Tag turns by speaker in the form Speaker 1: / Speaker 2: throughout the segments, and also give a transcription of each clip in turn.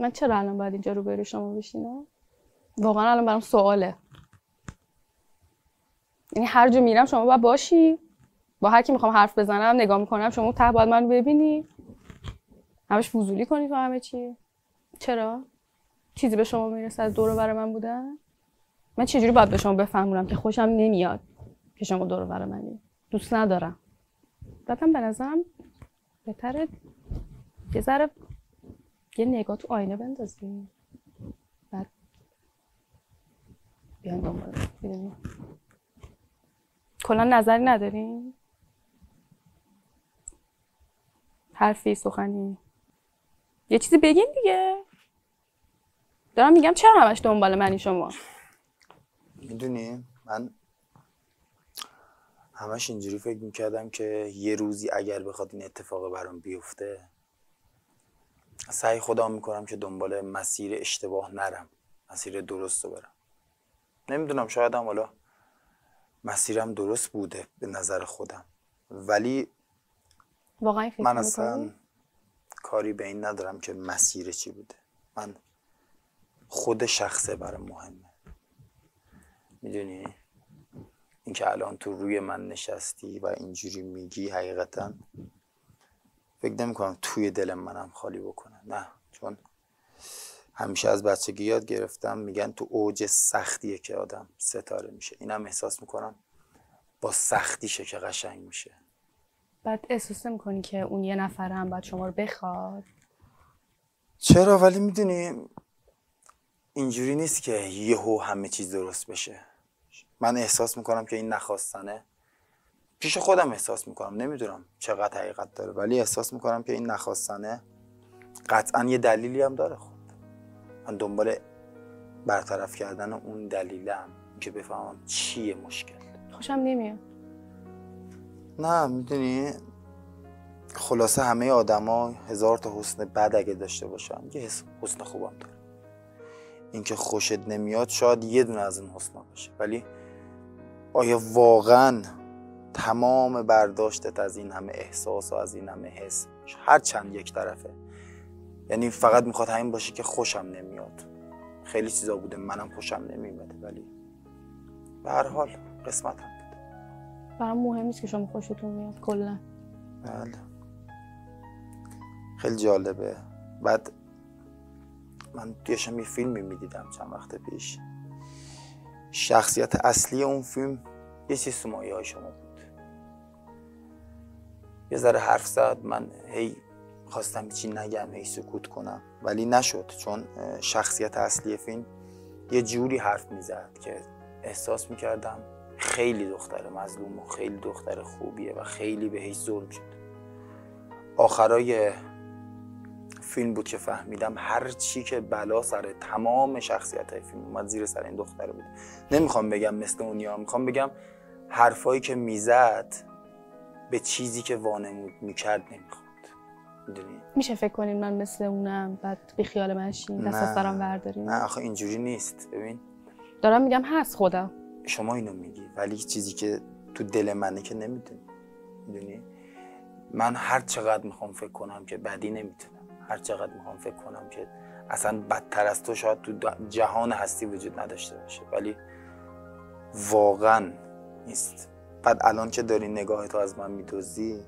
Speaker 1: من چرا الان باید اینجا روبروی شما بشینم؟ واقعا الان برام سواله. یعنی هر جا میرم شما باید باشی، با هر کی میخوام حرف بزنم نگاه میکنم شما ته باید منو ببینی، همش فضولی کنی تو همه چی. چرا؟ چیزی به شما میرسه از دور و بر من بودن؟ من چجوری باید به شما بفهمونم که خوشم نمیاد که شما دور و بر منی؟ دوست ندارم. بعدم به نظرم بهتره یه ذره یه نگاه تو آینه بندازی، بعد بیاین دنبال ببینیم. کلا نظری ندارین؟ حرفی، سخنی، یه چیزی بگین دیگه. دارم میگم چرا همش دنبال منی شما؟
Speaker 2: میدونی من همش اینجوری فکر میکردم که یه روزی اگر بخواد این اتفاق برام بیفته سعی خودم میکنم که دنبال مسیر اشتباه نرم، مسیر درست رو برم. نمیدونم شاید هم حالا مسیرم درست بوده به نظر خودم، ولی
Speaker 1: واقعا فکر
Speaker 2: من اصلا کاری به این ندارم که مسیر چی بوده. من خود شخصه برام مهمه. میدونی این که الان تو روی من نشستی و اینجوری میگی حقیقتا فکر نمی‌کنم توی دل منم خالی بکنه. نه، چون همیشه از بچگی یاد گرفتم میگن تو اوج سختیه که آدم ستاره میشه. اینم احساس میکنم با سختیشه که قشنگ میشه.
Speaker 1: بعد احساس نمی‌کنی که اون یه نفر هم باید شما رو بخواد؟
Speaker 2: چرا؟ ولی میدونی اینجوری نیست که یهو همه چیز درست بشه. من احساس میکنم که این نخواستنه، پیش خودم احساس میکنم، نمیدونم چقدر حقیقت داره، ولی احساس میکنم که این نخواستنه قطعا یه دلیلی هم داره. خود من دنبال برطرف کردن اون دلیلم که بفهمم چیه مشکل.
Speaker 1: خوشم نمیاد.
Speaker 2: نه میدونی خلاصه همه آدما هزار تا حسن بد اگه داشته باشن یه حسن خوبم داره. این که خوشت نمیاد شاید یه دونه از اون حسنا باشه، ولی آیا واقعا تمام برداشتت از این همه احساس و از این همه حس هر چند یک طرفه؟ یعنی فقط میخواد همین باشه که خوشم نمیاد. خیلی چیزا بوده منم خوشم نمیاد، ولی به هر حال قسمتم بوده.
Speaker 1: برام مهم نیست که شما خوشتون میاد کلا.
Speaker 2: بله خیلی جالبه. بعد من داشتم یه فیلمی میدیدم چند وقت پیش، شخصیت اصلی اون فیلم یه چیز تو مایه های شما بود. یه ذره حرف زد، من هی خواستم چی نگم، هی سکوت کنم، ولی نشد، چون شخصیت اصلی فیلم یه جوری حرف میزد که احساس میکردم خیلی دختر مظلوم و خیلی دختر خوبیه و خیلی بهش ظلم شد. آخرای فیلم بود که فهمیدم هر چی که بلا سر تمام شخصیت‌های فیلم اومد زیر سر این دختر بود. نمیخوام بگم مثل اونیا، میخوام بگم حرفایی که میزد به چیزی که وانمود میکرد نمیخواد. میدونی؟
Speaker 1: میشه فکر کنین من مثل اونم بعد بی خیال من شین دست از سرم بردارین؟
Speaker 2: نه آخه اینجوری نیست. ببین
Speaker 1: دارم میگم هست خودم.
Speaker 2: شما اینو میگی ولی چیزی که تو دل منه که نمیدونی. میدونی؟ من هر چقدر میخوام فکر کنم که بدی نمیتونم، هر چقدر میخوام فکر کنم که اصلا بدتر از تو شاید تو جهان هستی وجود نداشته باشه، ولی واقعا نیست. بعد الان که داری نگاهتو از من میدوزی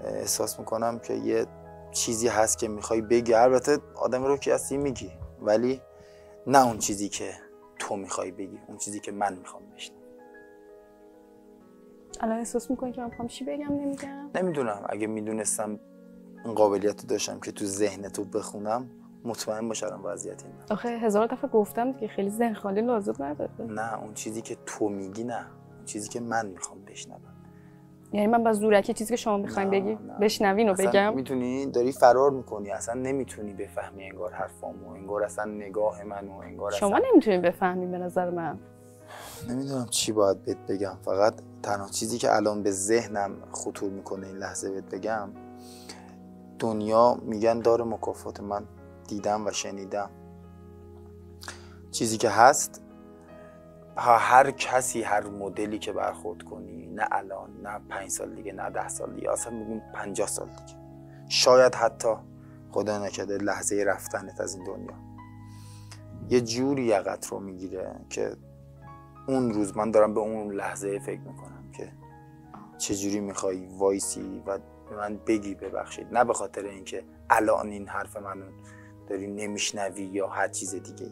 Speaker 2: احساس میکنم که یه چیزی هست که میخوای بگی. البته آدم رو که هستی میگی، ولی نه اون چیزی که تو میخوای بگی، اون چیزی که من میخوام بشنوم.
Speaker 1: الان احساس میکنی که من میخوام چی بگم نمیگم؟
Speaker 2: نمیدونم. اگه میدونستم این قابلیت رو داشتم که تو ذهنتو بخونم مطمئن باشم وضعیت این.
Speaker 1: آخه هزار دفعه گفتم دیگه خیلی ذهن خالی لازم نداره.
Speaker 2: نه اون چیزی که تو میگی، نه اون چیزی که من میخوام بشنوم.
Speaker 1: یعنی من با زورکی چیزی که شما میخواین بگی بشنوین و بگم؟
Speaker 2: میتونی داری فرار میکنی، اصلا نمیتونی بفهمی انگار حرفامو، انگار اصلا نگاه منو، انگار
Speaker 1: شما نمیتونین بفهمین به نظر من.
Speaker 2: نمیدونم چی باید بهت بگم. فقط تنها چیزی که الان به ذهنم خطور میکنه این لحظه بهت بگم، دنیا میگن داره مکافات. من دیدم و شنیدم چیزی که هست، هر کسی هر مدلی که برخورد کنی، نه الان، نه 5 سال دیگه، نه 10 سال دیگه، اصلا میگم 50 سال دیگه، شاید حتی خدا نکرده لحظه رفتنت از این دنیا یه جوری یقت رو میگیره که اون روز من دارم به اون لحظه فکر میکنم که چجوری میخوای وایسی و به من بگی ببخشید، نه به خاطر اینکه الان این حرف منو داری نمیشنوی یا هر چیز دیگه،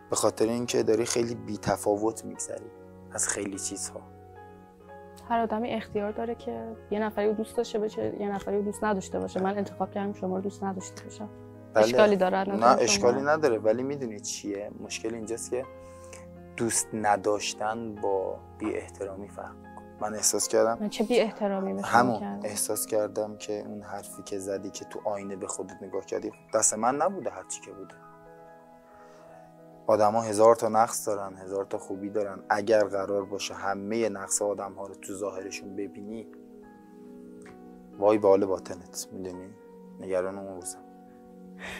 Speaker 2: به خاطر اینکه داری خیلی بی‌تفاوت میگذری از خیلی چیزها.
Speaker 1: هر آدمی اختیار داره که یه نفری رو دوست داشته باشه، یه نفری رو دوست نداشته باشه. من انتخاب کردم شما رو دوست نداشته باشم.
Speaker 2: بله.
Speaker 1: اشکالی داره؟
Speaker 2: نه اشکالی نداره، ولی میدونی چیه مشکل؟ اینجاست که دوست نداشتن با بی احترامی فرق میکنه. من احساس کردم
Speaker 1: من چه بی احترامی به شما
Speaker 2: همون
Speaker 1: کردم؟
Speaker 2: احساس کردم که اون حرفی که زدی که تو آینه به خودت نگاه کردی دست من نبوده، هر چی که بوده. آدما 1000 تا نقص دارن، 1000 تا خوبی دارن. اگر قرار باشه همه نقص آدم‌ها رو تو ظاهرشون ببینی، وای به حال باطنت. میدونی؟ نگران اون روزم.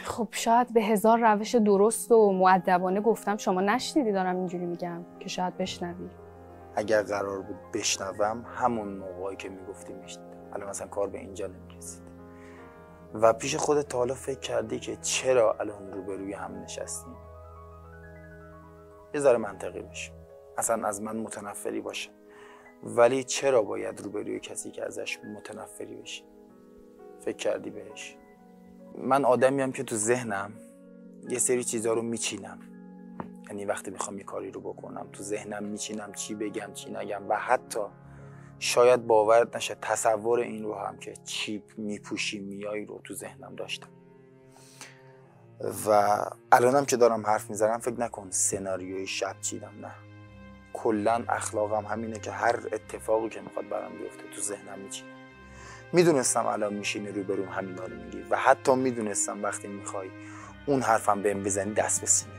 Speaker 1: خب شاید به 1000 روش درست و مؤدبانه گفتم، شما نشنیدی دارم اینجوری میگم که شاید بشنوی.
Speaker 2: اگر قرار بود بشنوم همون موقعی که میگفتی میشنیدم. الان مثلا کار به اینجا نمیرسید. و پیش خودت تا حالا فکر کردی که چرا الان روبروی هم نشستیم؟ یه ذره منطقی باشه، اصلا از من متنفری باشه، ولی چرا باید روبروی کسی که ازش متنفری بشی؟ فکر کردی بهش؟ من آدمیم که تو ذهنم یه سری چیزا رو میچینم، یعنی وقتی میخوام یه کاری رو بکنم تو ذهنم میچینم چی بگم چی نگم، و حتی شاید باورت نشه تصور این رو هم که چی میپوشی میای رو تو ذهنم داشتم. و الانم که دارم حرف میزنم فکر نکن سناریوی شب چیدم، نه، کلا اخلاقم همینه که هر اتفاقی که میخواد برام بیفته تو ذهنم میچینم. میدونستم الان میشینی روبروم همینا رو میگی، و حتی میدونستم وقتی میخوای اون حرفم بهم بزنی دست به سینه.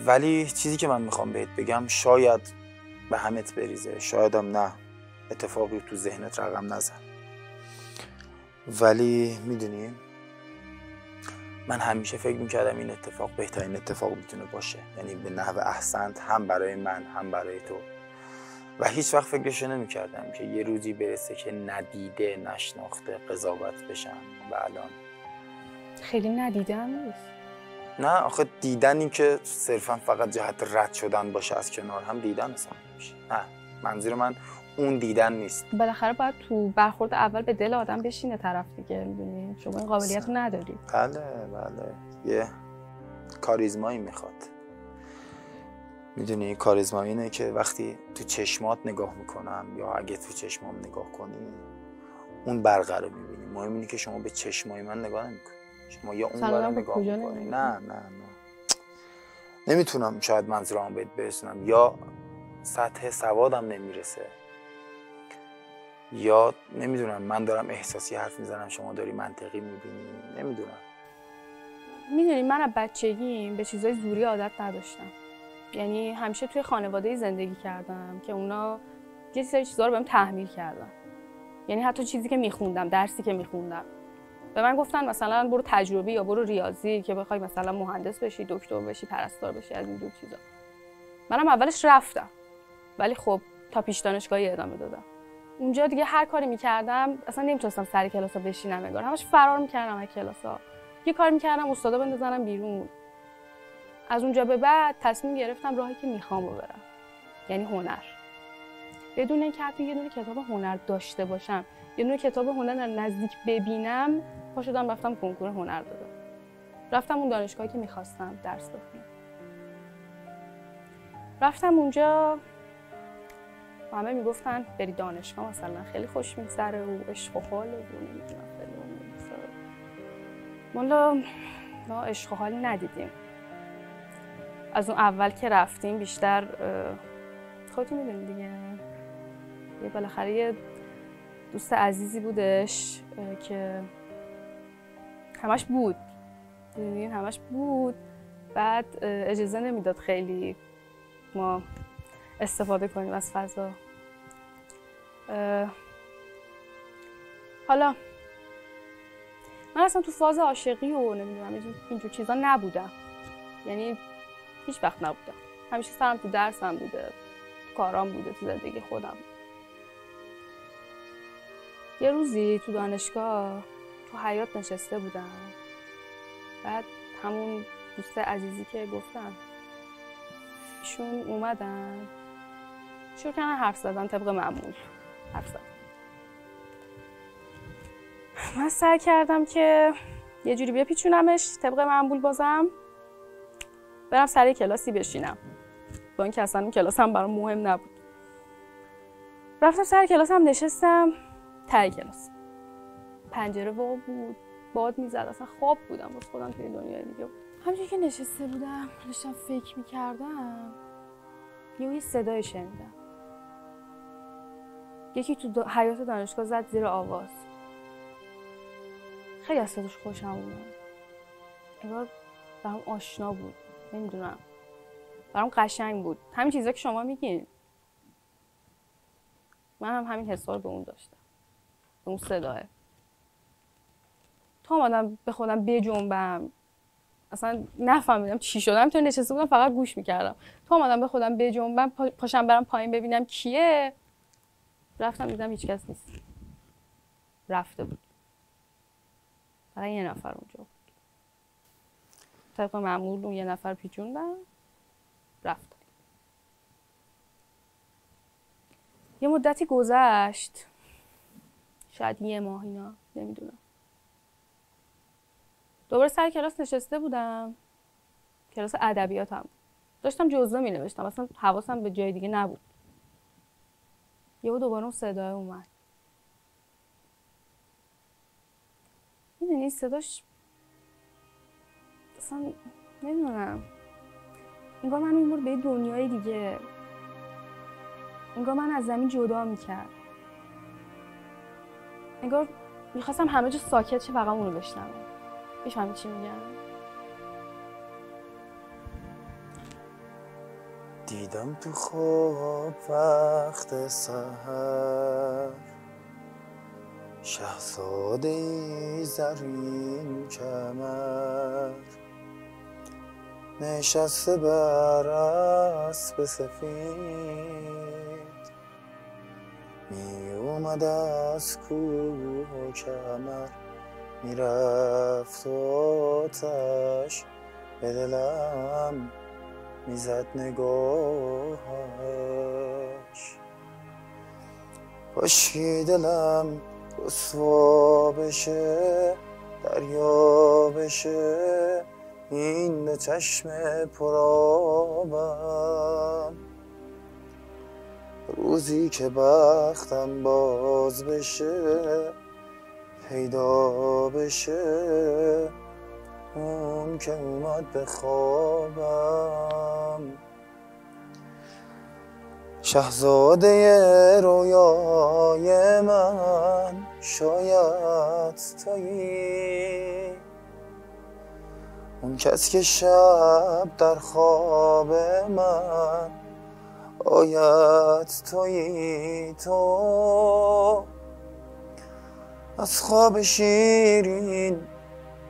Speaker 2: ولی چیزی که من میخوام بهت بگم شاید به همت بریزه، شایدم نه، اتفاقی تو ذهنت رقم نزن. ولی میدونی من همیشه فکر میکردم این اتفاق بهترین اتفاق میتونه باشه، یعنی به نحو احسنت، هم برای من هم برای تو. و هیچ وقت فکرشو نمیکردم که یه روزی برسه که ندیده نشناخته قضاوت بشم. و الان
Speaker 1: خیلی ندیدم نیست.
Speaker 2: نه آخه دیدن این که صرفا فقط جهت رد شدن باشه از کنار هم دیدن اصلا نمیشه. نه، منظور من اون دیدن نیست.
Speaker 1: بالاخره باید تو برخورد اول به دل آدم بشینه طرف دیگه، میدونی؟ شما این قابلیت رو نداری.
Speaker 2: بله یه کاریزمایی میخواد. میدونی کاریزما اینه که وقتی تو چشمات نگاه میکنم یا اگه تو چشمام نگاه کنی اون برقه رو میبینی. مهم اینه که شما به چشمای من نگاه نمیکنی، شما یا اون برو نگاه میکنی. نه نمیتونم شاید منظورمو بهت برسونم، یا سطح سوادم نمیرسه، یا نمیدونم من دارم احساسی حرف میزنم شما داری منطقی میبینی، نمیدونم.
Speaker 1: میدونی من از بچگیم به چیزای زوری عادت نداشتم. یعنی همیشه توی خانواده‌ای زندگی کردم که اونا یه سری چیزا رو بهم تحمیل کردن. یعنی حتی چیزی که میخوندم، درسی که میخوندم، به من گفتن مثلا برو تجربی یا برو ریاضی که بخوای مثلا مهندس بشی، دکتر بشی، پرستار بشی، از این جور چیزا. منم اولش رفتم، ولی خب تا پیش دانشگاهی ادامه دادم. اونجا دیگه هر کاری میکردم اصلا نمیتونستم سر کلاسا بشینم، انگار همش فرار میکردم از کلاسا. یه کار میکردم استادا بندازنم بیرون. از اونجا به بعد تصمیم گرفتم راهی که میخوام رو برم، یعنی هنر. بدون اینکه حتی یه دونه کتاب هنر داشته باشم، یه دونه کتاب هنر نزدیک ببینم، پا شدم رفتم کنکور هنر دادم. رفتم اون دانشگاهی که میخواستم درس بخونم. رفتم اونجا، همه میگفتن بری دانشگاه مثلا خیلی خوش میگذره و عشق و حال و نمیدونم فلان و بیسار. والا ما عشق و حال ندیدیم. از اون اول که رفتیم بیشتر خودتون میدونید دیگه، یه بالاخره یه دوست عزیزی بودش که همش بود، میدونین همش بود. بعد اجازه نمیداد خیلی ما استفاده کنیم از فضا. حالا من اصلا تو فاز عاشقی و نمیدونم اینجور چیزا نبودم، یعنی هیچ وقت نبودم. همیشه سرم تو درسم بوده، کارام بوده، تو زندگی خودم. یه روزی تو دانشگاه تو حیاط نشسته بودم، بعد همون دوست عزیزی که گفتم ایشون اومدن شروع کردن حرف زدن طبق معمول. حرف زدن. من سعی کردم که یه جوری بپیچونمش طبق معمول، بازم برم سر کلاسی بشینم، با اینکه اصلا اون کلاس هم برام مهم نبود. رفتم سر کلاس هم نشستم. ته کلاس پنجره وا بود، باد میزد، اصلا خواب بودم باز خودم توی دنیای دیگه بود. همونجوری که نشسته بودم داشتم فکر میکردم یه صدای شنیدم. یکی تو حیاط دانشگاه زد زیر آواز. خیلی از صداش خوشم اومد، انگار برام آشنا بود، نمیدونم، برام قشنگ بود، همین چیزا که شما میگین. من هم همین حسا رو به اون داشتم، به اون صداه. تا اومدم به خودم بجنبم، اصلا نفهمیدم چی شدم، تو نشسته بودم فقط گوش میکردم. تا اومدم به خودم بجنبم، پاشم برم پایین ببینم کیه، رفتم دیدم هیچ کس نیست، رفته بود. فقط یه نفر اونجا بود. طبق معمول اون یه نفر پیچوندم رفتم. یه مدتی گذشت، شاید یه ماه اینا، نمیدونم. دوباره سر کلاس نشسته بودم، کلاس ادبیاتم بود. داشتم جزوه می نوشتم، اصلا حواسم به جای دیگه نبود. یهو دوباره اون صدای اومد. میدونی صداش اصلا نمیدونم، انگار من این بار به دنیای دیگه، انگار من از زمین جدا میکرد، انگار میخواستم همه جا ساکت شه فقط اونو بشنوم. میفهمی چی میگم؟
Speaker 2: دیدم تو خواب وقت سحر شاهزاده زرین کمر نشسته بر اسب سفید می اومد از کوه و کمر میرفت آتش به دلم میزد نگاهش کاشکی دلم رسوا بشه دریا بشه این دو چشم پرآبم روزی که بختم باز بشه پیدا بشه اون که اومد به خوابم شاهزاده رویای من شاید تویی اون کس که شب در خواب من آید تویی تو از خواب شیرین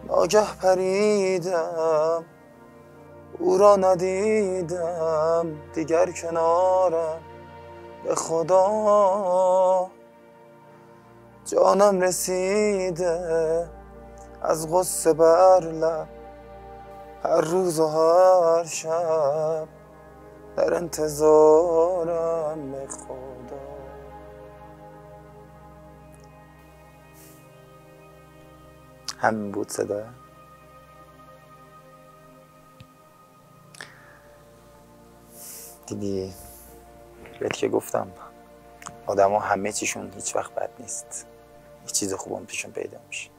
Speaker 2: ناگه پریدم او را ندیدم دیگر کنارم به خدا جانم رسیده از غصه بر لب هر روز و هر شب در انتظارم به خدا. همین بود صدا. دیدی بهت که گفتم آدم ها همه چیشون هیچ وقت بد نیست، هیچ چیز خوب هم پیشون پیدا میشه.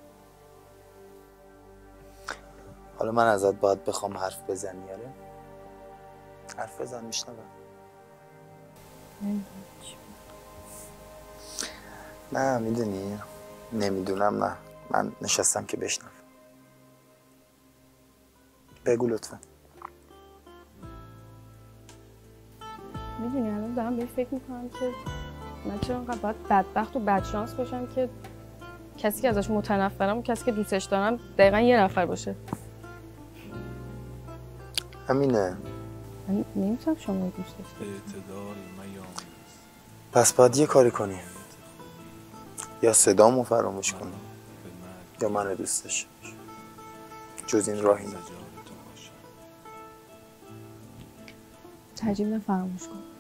Speaker 2: حالا من ازت باید بخوام حرف بزنی. آره حرف بزن میشنوم. نه میدونی نمیدونم، نه من نشستم که بشنوم. بگو لطفا.
Speaker 1: میدونی الان دارم به فکر میکنم که من چرا انقدر باید بدبخت و بدشانس باشم که کسی که ازش متنفرم و کسی که دوستش دارم دقیقا یه نفر باشه.
Speaker 2: همینه.
Speaker 1: من نمیتونم شما دوست داشته.
Speaker 2: پس باید یه کاری کنی. یا صدامو فراموش کنه یا منو دوست داشته باشه. جز این راهی نداره.
Speaker 1: ترجیح میدم فراموش کنم.